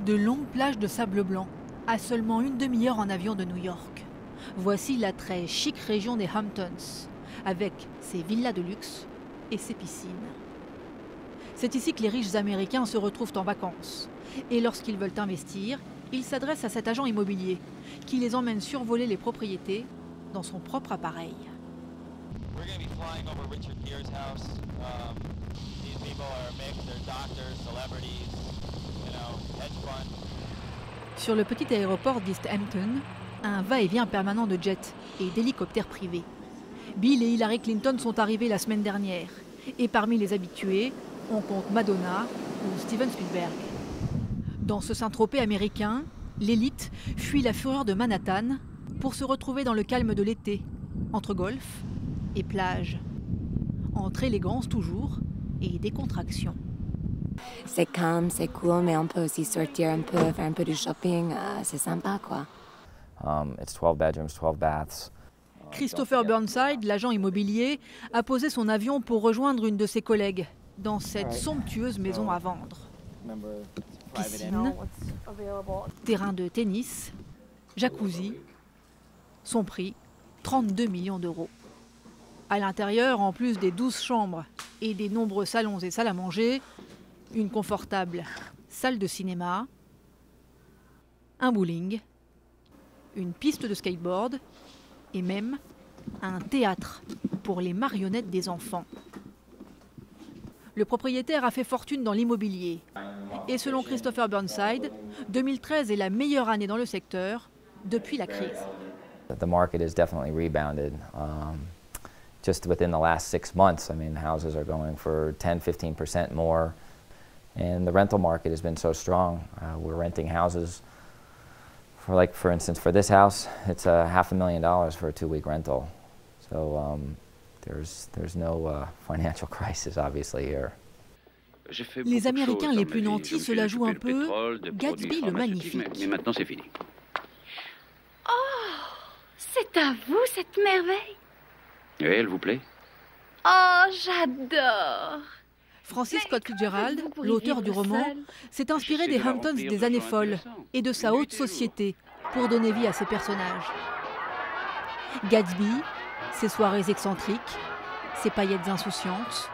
De longues plages de sable blanc, à seulement une demi-heure en avion de New York. Voici la très chic région des Hamptons, avec ses villas de luxe et ses piscines. C'est ici que les riches Américains se retrouvent en vacances. Et lorsqu'ils veulent investir, ils s'adressent à cet agent immobilier qui les emmène survoler les propriétés dans son propre appareil. Sur le petit aéroport d'East Hampton, un va-et-vient permanent de jets et d'hélicoptères privés. Bill et Hillary Clinton sont arrivés la semaine dernière. Et parmi les habitués, on compte Madonna ou Steven Spielberg. Dans ce Saint-Tropez américain, l'élite fuit la fureur de Manhattan pour se retrouver dans le calme de l'été, entre golf et plage. Entre élégance toujours et décontraction. C'est calme, c'est cool, mais on peut aussi sortir un peu, faire un peu du shopping, c'est sympa quoi. It's 12 bedrooms, 12 baths. Christopher Burnside, l'agent immobilier, a posé son avion pour rejoindre une de ses collègues dans cette somptueuse maison à vendre. Piscine, terrain de tennis, jacuzzi. Son prix, 32 millions d'euros. À l'intérieur, en plus des 12 chambres et des nombreux salons et salles à manger, une confortable salle de cinéma, un bowling, une piste de skateboard et même un théâtre pour les marionnettes des enfants. Le propriétaire a fait fortune dans l'immobilier. Et selon Christopher Burnside, 2013 est la meilleure année dans le secteur depuis la crise. The market has definitely rebounded. Just within the last 6 months, I mean, houses are going for 10–15% more. And the rental market has been so strong. We're renting houses for instance, for this house, it's $500,000 for a 2-week rental. So there's no financial crisis, obviously here. Les Américains les plus nantis se la jouent un peu. Gatsby le magnifique. Mais maintenant, c'est fini. Oh, c'est à vous cette merveille. Oui, elle vous plaît? Oh, j'adore. Francis Scott Fitzgerald, l'auteur du roman, s'est inspiré des Hamptons des années folles et de sa haute société pour donner vie à ses personnages. Gatsby, ses soirées excentriques, ses paillettes insouciantes.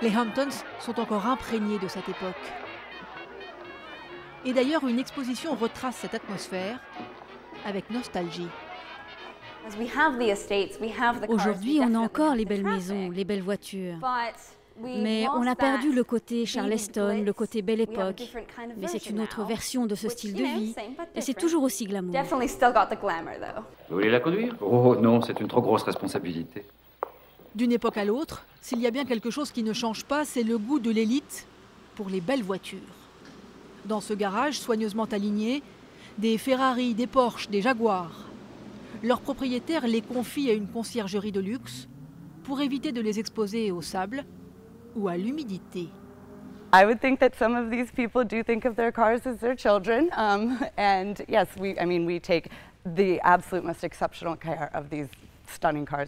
Les Hamptons sont encore imprégnés de cette époque. Et d'ailleurs, une exposition retrace cette atmosphère avec nostalgie. Aujourd'hui, on a encore les belles maisons, les belles voitures. Mais on a perdu le côté Charleston, le côté belle époque. Mais c'est une autre version de ce style de vie. Et c'est toujours aussi glamour. Vous voulez la conduire? Oh non, c'est une trop grosse responsabilité. D'une époque à l'autre, s'il y a bien quelque chose qui ne change pas, c'est le goût de l'élite pour les belles voitures. Dans ce garage soigneusement aligné, des Ferrari, des Porsche, des Jaguars. Leur propriétaire les confie à une conciergerie de luxe pour éviter de les exposer au sable ou à l'humidité. I would think that some of these people do think of their cars as their children, and yes, we take the absolute most exceptional care of these stunning cars.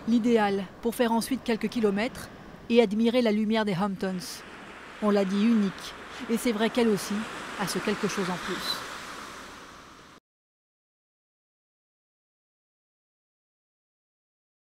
L'idéal pour faire ensuite quelques kilomètres et admirer la lumière des Hamptons. On l'a dit, unique, et c'est vrai qu'elle aussi a ce quelque chose en plus.